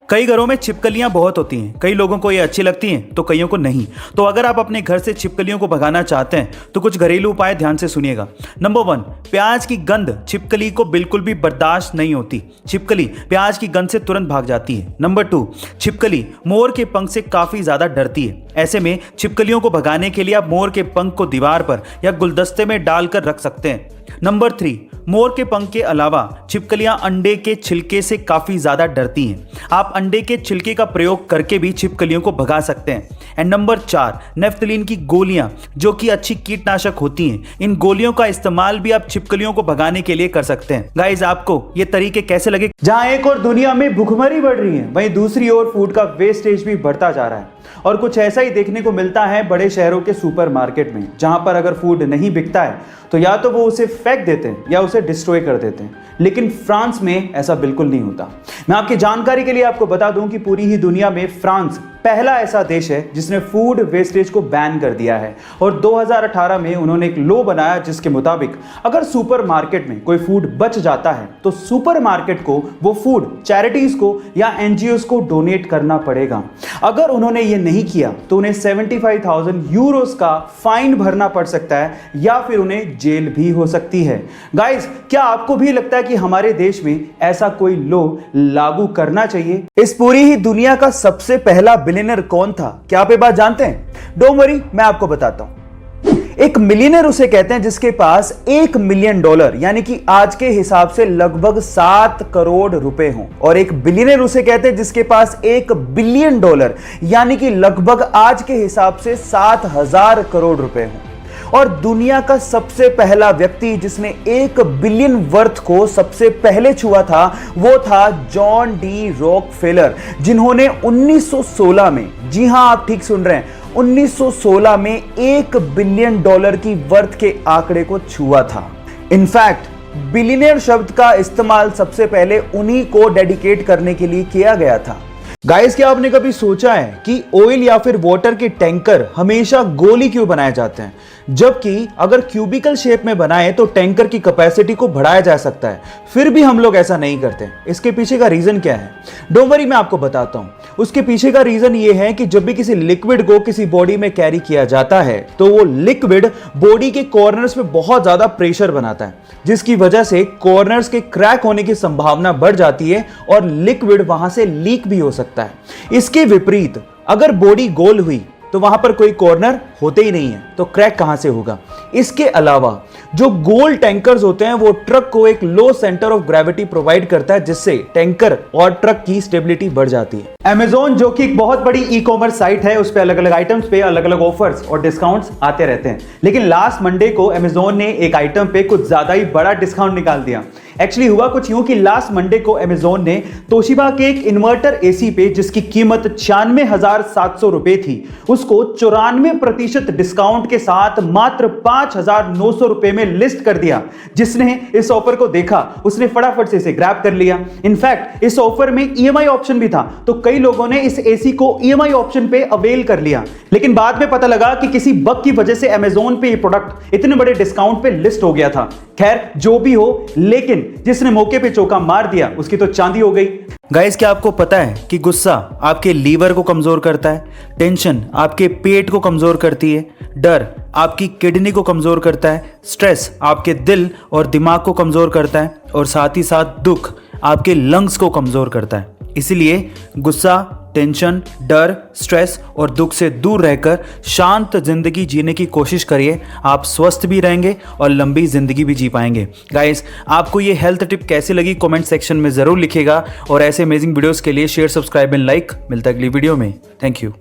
कई घरों में छिपकलियां बहुत होती हैं। कई लोगों को ये अच्छी लगती हैं तो कईयों को नहीं। तो अगर आप अपने घर से छिपकलियों को भगाना चाहते हैं तो कुछ घरेलू उपाय ध्यान से सुनिएगा। नंबर 1, प्याज की गंध छिपकली को बिल्कुल भी बर्दाश्त नहीं होती। छिपकली प्याज की गंध से तुरंत भाग जाती है। नंबर 2, छिपकली मोर के पंख से काफी ज्यादा डरती है। ऐसे में छिपकलियों को भगाने के लिए आप मोर के पंख को दीवार पर या गुलदस्ते में डालकर रख सकते हैं। नंबर 3, मोर के पंख के अलावा छिपकलियां अंडे के छिलके से काफी ज्यादा डरती हैं। आप अंडे के छिलके का प्रयोग करके भी छिपकलियों को भगा सकते हैं। एंड नंबर 4, नेफ्थलीन की गोलियां जो कि अच्छी कीटनाशक होती हैं। इन गोलियों का इस्तेमाल भी आप छिपकलियों को भगाने के लिए कर सकते हैं। गाइस, आपको ये तरीके कैसे लगे? जहां एक और दुनिया में भुखमरी बढ़ रही है, वहीं दूसरी ओर फूड का वेस्टेज भी बढ़ता जा रहा है। और कुछ ऐसा ही देखने को मिलता है बड़े शहरों के सुपरमार्केट में, जहां पर अगर फूड नहीं बिकता है तो या तो वो उसे फेंक देते हैं या उसे डिस्ट्रॉय कर देते हैं। लेकिन फ्रांस में ऐसा बिल्कुल नहीं होता। मैं आपकी जानकारी के लिए आपको बता दूं कि पूरी ही दुनिया में फ्रांस पहला ऐसा देश है जिसने फूड वेस्टेज को बैन कर दिया है। और 2018 में उन्होंने एक लॉ बनाया जिसके मुताबिक अगर सुपरमार्केट में कोई फूड बच जाता है तो सुपरमार्केट को वो फूड चैरिटीज को या एनजीओज को डोनेट करना पड़ेगा। अगर उन्होंने ये नहीं किया तो उन्हें 75,000 यूरोस का फाइन भरना पड़ सकता है या फिर उन्हें जेल भी हो सकती है। गाइस, क्या आपको भी लगता है कि हमारे देश में ऐसा कोई लॉ लागू करना चाहिए? इस पूरी ही दुनिया का सबसे पहला बिलियनर कौन था? क्या आप ये बात जानते हैं? डोंट वरी, मैं आपको बताता हूं। एक मिलियनर उसे कहते हैं जिसके पास $1 मिलियन यानी कि आज के हिसाब से लगभग 7 करोड़ रुपए हों। और एक बिलियनर उसे कहते हैं जिसके पास $1 बिलियन यानी कि लगभग आज के हिसाब से 7,000 करोड़ रुपए हों। और दुनिया का सबसे पहला व्यक्ति जिसने 1 बिलियन वर्थ को सबसे पहले छुआ था वो था जॉन डी रॉकफेलर, जिन्होंने 1916 में, जी हां आप ठीक सुन रहे हैं, 1916 में $1 बिलियन की वर्थ के आंकड़े को छुआ था। इनफैक्ट बिलियनियर शब्द का इस्तेमाल सबसे पहले उन्हीं को डेडिकेट करने के लिए किया गया था। गाइस, क्या आपने कभी सोचा है कि ऑयल या फिर वाटर के टैंकर हमेशा गोल ही क्यों बनाए जाते हैं, जबकि अगर क्यूबिकल शेप में बनाए तो टैंकर की कैपेसिटी को बढ़ाया जा सकता है? फिर भी हम लोग ऐसा नहीं करते। इसके पीछे का रीजन क्या है? डोंट वरी, मैं आपको बताता हूं। उसके पीछे का रीजन ये है कि जब भी किसी लिक्विड को किसी बॉडी में कैरी किया जाता है तो वो लिक्विड बॉडी के कॉर्नर्स में बहुत ज्यादा प्रेशर बनाता है, जिसकी वजह से कॉर्नर्स के क्रैक होने की संभावना बढ़ जाती है और लिक्विड वहां से लीक भी हो सकता है। इसके विपरीत अगर बॉडी गोल हुई तो वहां पर कोई कॉर्नर होते ही नहीं है, तो क्रैक कहां से होगा? इसके अलावा जो गोल टैंकर्स होते हैं वो ट्रक को एक लो सेंटर ऑफ ग्रेविटी प्रोवाइड करता है, जिससे टैंकर और ट्रक की स्टेबिलिटी बढ़ जाती है। Amazon, जो कि एक बहुत बड़ी ई कॉमर्स साइट है, उस पे अलग अलग आइटम्स पे अलग अलग ऑफर्स और डिस्काउंट्स आते रहते हैं। लेकिन लास्ट मंडे को Amazon ने एक आइटम पे कुछ ज्यादा ही बड़ा डिस्काउंट निकाल दिया। एक्चुअली हुआ कुछ यूं कि लास्ट मंडे को Amazon ने तोशिबा के एक इन्वर्टर एसी पे, जिसकी कीमत 96,700 रुपए थी, उसको 94% डिस्काउंट के साथ मात्र 5,900 रुपए में लिस्ट कर दिया। जिसने इस ऑफर को देखा उसने फटाफट से इसे ग्रैब कर लिया। इनफैक्ट इस ऑफर में ईएमआई ऑप्शन भी था, तो कई लोगों ने इस एसी को ईएमआई ऑप्शन पे अवेल कर लिया। लेकिन बाद में पता लगा कि किसी बग की वजह से Amazon पे ये प्रोडक्ट इतने बड़े डिस्काउंट पे लिस्ट हो गया था। खैर, जो भी हो, लेकिन जिसने मौके पे चौका मार दिया उसकी तो चांदी हो गई। गाइस, क्या आपको पता है कि गुस्सा आपके लीवर को कमजोर करता है, टेंशन आपके पेट को कमजोर करती है, डर आपकी किडनी को कमजोर करता है, स्ट्रेस आपके दिल और दिमाग को कमजोर करता है, और साथ ही साथ दुख आपके लंग्स को कमजोर करता है। इसीलिए गुस्सा, टेंशन, डर, स्ट्रेस और दुख से दूर रहकर शांत जिंदगी जीने की कोशिश करिए। आप स्वस्थ भी रहेंगे और लंबी जिंदगी भी जी पाएंगे। गाइस, आपको ये हेल्थ टिप कैसी लगी कमेंट सेक्शन में जरूर लिखिएगा, और ऐसे अमेजिंग वीडियोस के लिए शेयर, सब्सक्राइब एंड लाइक। मिलता है अगली वीडियो में। Thank you.